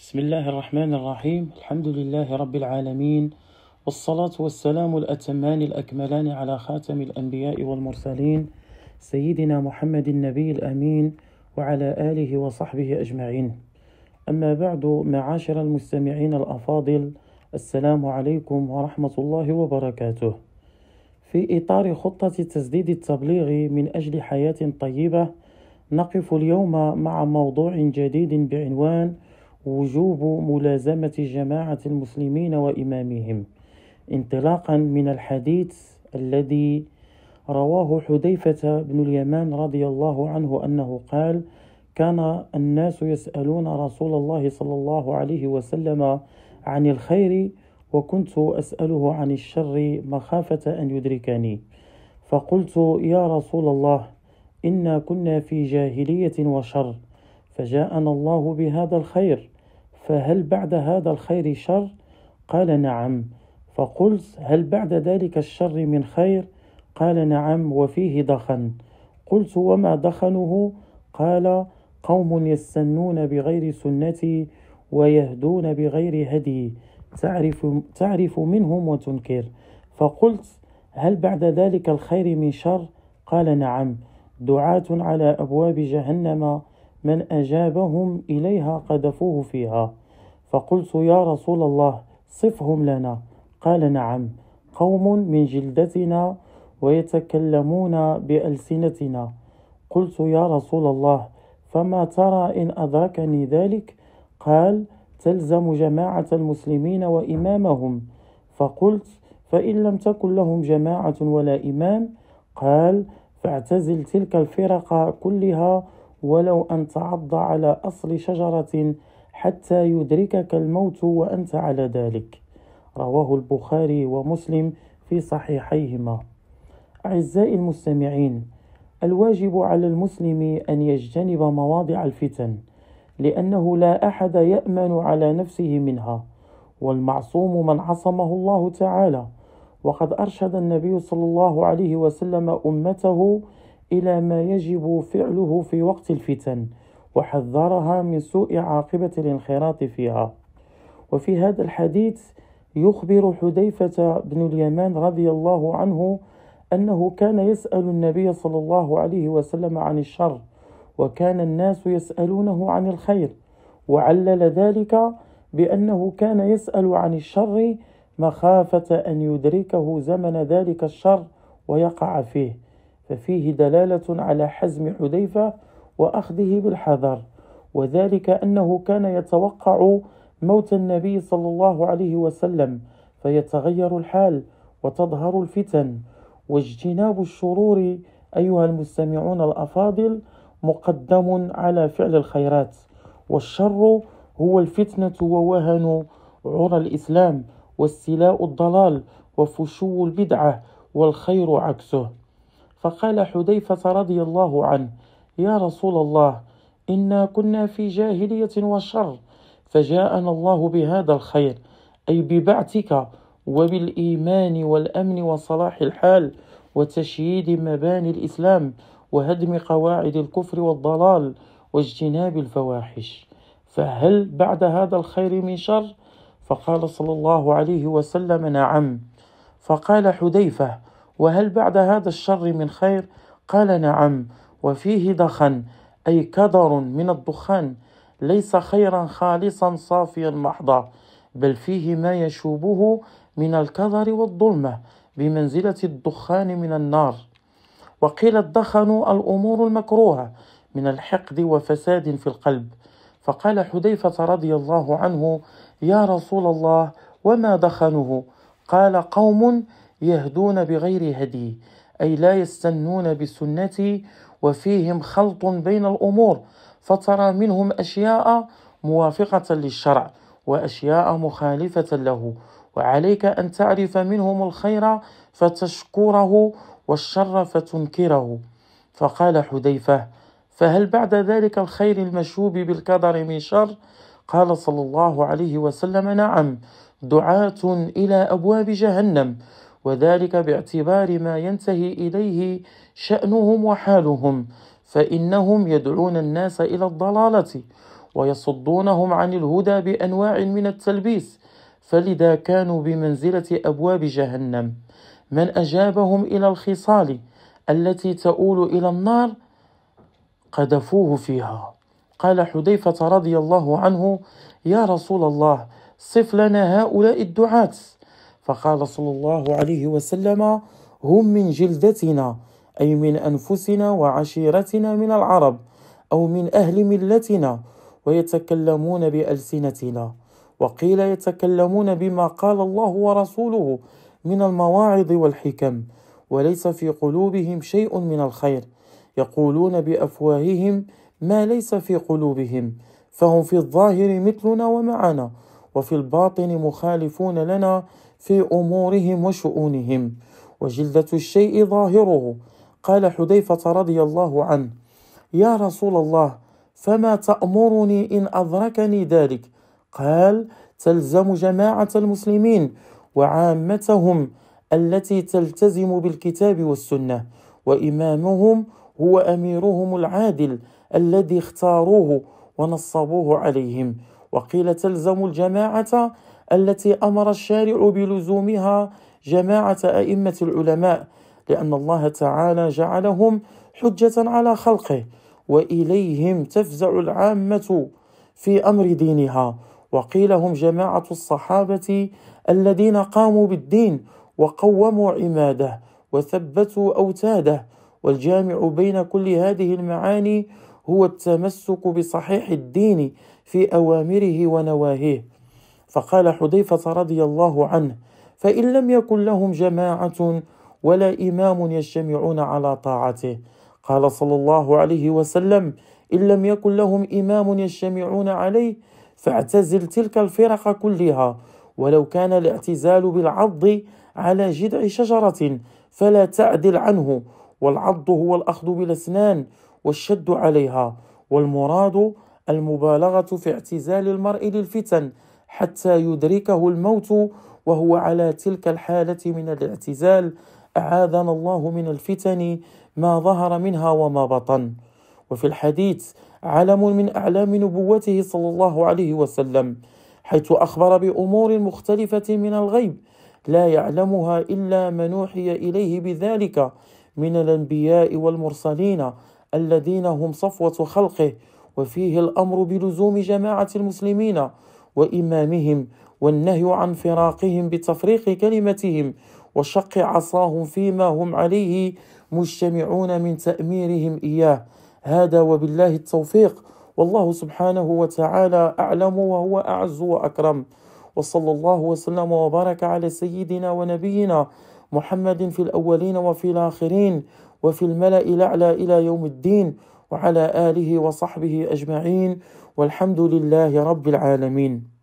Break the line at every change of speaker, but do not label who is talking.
بسم الله الرحمن الرحيم. الحمد لله رب العالمين، والصلاة والسلام الأتمان الأكملان على خاتم الأنبياء والمرسلين سيدنا محمد النبي الأمين وعلى آله وصحبه أجمعين. أما بعد، معاشر المستمعين الأفاضل، السلام عليكم ورحمة الله وبركاته. في إطار خطة تسديد التبليغ من أجل حياة طيبة، نقف اليوم مع موضوع جديد بعنوان وجوب ملازمة جماعة المسلمين وإمامهم، انطلاقا من الحديث الذي رواه حذيفة بن اليمان رضي الله عنه أنه قال: كان الناس يسألون رسول الله صلى الله عليه وسلم عن الخير، وكنت أسأله عن الشر مخافة أن يدركني، فقلت: يا رسول الله، إنا كنا في جاهلية وشر، فجاءنا الله بهذا الخير، فهل بعد هذا الخير شر؟ قال: نعم. فقلت: هل بعد ذلك الشر من خير؟ قال: نعم، وفيه دخن. قلت: وما دخنه؟ قال: قوم يستنون بغير سنتي ويهدون بغير هدي، تعرف منهم وتنكر. فقلت: هل بعد ذلك الخير من شر؟ قال: نعم، دعاة على أبواب جهنم، من أجابهم إليها قذفوه فيها. فقلت: يا رسول الله، صفهم لنا. قال: نعم، قوم من جلدتنا ويتكلمون بألسنتنا. قلت: يا رسول الله، فما ترى إن أدركني ذلك؟ قال: تلزم جماعة المسلمين وإمامهم. فقلت: فإن لم تكن لهم جماعة ولا إمام؟ قال: فاعتزل تلك الفرق كلها، ولو أن تعض على أصل شجرة حتى يدركك الموت وأنت على ذلك. رواه البخاري ومسلم في صحيحيهما. أعزائي المستمعين، الواجب على المسلم أن يجتنب مواضع الفتن، لأنه لا أحد يأمن على نفسه منها، والمعصوم من عصمه الله تعالى. وقد أرشد النبي صلى الله عليه وسلم أمته إلى ما يجب فعله في وقت الفتن، وحذرها من سوء عاقبة الانخراط فيها. وفي هذا الحديث يخبر حذيفة بن اليمان رضي الله عنه أنه كان يسأل النبي صلى الله عليه وسلم عن الشر، وكان الناس يسألونه عن الخير، وعلل ذلك بأنه كان يسأل عن الشر مخافة أن يدركه زمن ذلك الشر ويقع فيه، ففيه دلالة على حزم حذيفة وأخذه بالحذر، وذلك أنه كان يتوقع موت النبي صلى الله عليه وسلم، فيتغير الحال وتظهر الفتن. واجتناب الشرور أيها المستمعون الأفاضل مقدم على فعل الخيرات، والشر هو الفتنة ووهن عرى الإسلام واستيلاء الضلال وفشو البدعة، والخير عكسه. فقال حذيفة رضي الله عنه: يا رسول الله، إنا كنا في جاهلية وشر، فجاءنا الله بهذا الخير، أي ببعثك وبالإيمان والأمن وصلاح الحال وتشييد مباني الإسلام وهدم قواعد الكفر والضلال واجتناب الفواحش، فهل بعد هذا الخير من شر؟ فقال صلى الله عليه وسلم: نعم. فقال حذيفة: وهل بعد هذا الشر من خير؟ قال: نعم، وفيه دخن، أي كدر من الدخان، ليس خيرا خالصا صافيا محضا، بل فيه ما يشوبه من الكدر والظلمة بمنزلة الدخان من النار. وقيل الدخن الأمور المكروهة من الحقد وفساد في القلب. فقال حذيفة رضي الله عنه: يا رسول الله، وما دخنه؟ قال: قوم يهدون بغير هدي، أي لا يستنون بسنتي، وفيهم خلط بين الأمور، فترى منهم أشياء موافقة للشرع وأشياء مخالفة له، وعليك أن تعرف منهم الخير فتشكره والشر فتنكره. فقال حذيفة: فهل بعد ذلك الخير المشوب بالكدر من شر؟ قال صلى الله عليه وسلم: نعم، دعاة إلى أبواب جهنم، وذلك باعتبار ما ينتهي إليه شأنهم وحالهم، فإنهم يدعون الناس إلى الضلالة، ويصدونهم عن الهدى بأنواع من التلبيس، فلذا كانوا بمنزلة أبواب جهنم. من أجابهم إلى الخصال التي تؤول إلى النار قذفوه فيها. قال حذيفة رضي الله عنه: يا رسول الله، صف لنا هؤلاء الدعاة. فقال صلى الله عليه وسلم: هم من جلدتنا، أي من أنفسنا وعشيرتنا من العرب، أو من أهل ملتنا، ويتكلمون بألسنتنا. وقيل يتكلمون بما قال الله ورسوله من المواعظ والحكم، وليس في قلوبهم شيء من الخير، يقولون بأفواههم ما ليس في قلوبهم، فهم في الظاهر مثلنا ومعنا، وفي الباطن مخالفون لنا في أمورهم وشؤونهم، وجلدة الشيء ظاهره. قال حذيفة رضي الله عنه: يا رسول الله، فما تأمرني إن أدركني ذلك؟ قال: تلزم جماعة المسلمين وعامتهم التي تلتزم بالكتاب والسنة، وإمامهم هو أميرهم العادل الذي اختاروه ونصبوه عليهم. وقيل تلزم الجماعة التي أمر الشارع بلزومها جماعة أئمة العلماء، لأن الله تعالى جعلهم حجة على خلقه، وإليهم تفزع العامة في أمر دينها. وقيل هم جماعة الصحابة الذين قاموا بالدين وقوموا عماده وثبتوا أوتاده. والجامع بين كل هذه المعاني هو التمسك بصحيح الدين في أوامره ونواهيه. فقال حذيفة رضي الله عنه: فإن لم يكن لهم جماعة ولا إمام يجتمعون على طاعته. قال صلى الله عليه وسلم: إن لم يكن لهم إمام يجتمعون عليه فاعتزل تلك الفرق كلها، ولو كان الاعتزال بالعض على جذع شجرة فلا تعدل عنه. والعض هو الأخذ بالأسنان والشد عليها، والمراد المبالغة في اعتزال المرء للفتن حتى يدركه الموت وهو على تلك الحالة من الاعتزال. أعاذنا الله من الفتن ما ظهر منها وما بطن. وفي الحديث علم من أعلام نبوته صلى الله عليه وسلم، حيث أخبر بأمور مختلفة من الغيب لا يعلمها إلا من أوحي إليه بذلك من الأنبياء والمرسلين الذين هم صفوة خلقه. وفيه الأمر بلزوم جماعة المسلمين وإمامهم، والنهي عن فراقهم بتفريق كلمتهم وشق عصاهم فيما هم عليه مجتمعون من تأميرهم إياه. هذا وبالله التوفيق، والله سبحانه وتعالى أعلم وهو أعز وأكرم. وصلى الله وسلم وبارك على سيدنا ونبينا محمد في الأولين وفي الآخرين وفي الملأ الأعلى إلى يوم الدين، وعلى آله وصحبه أجمعين، والحمد لله رب العالمين.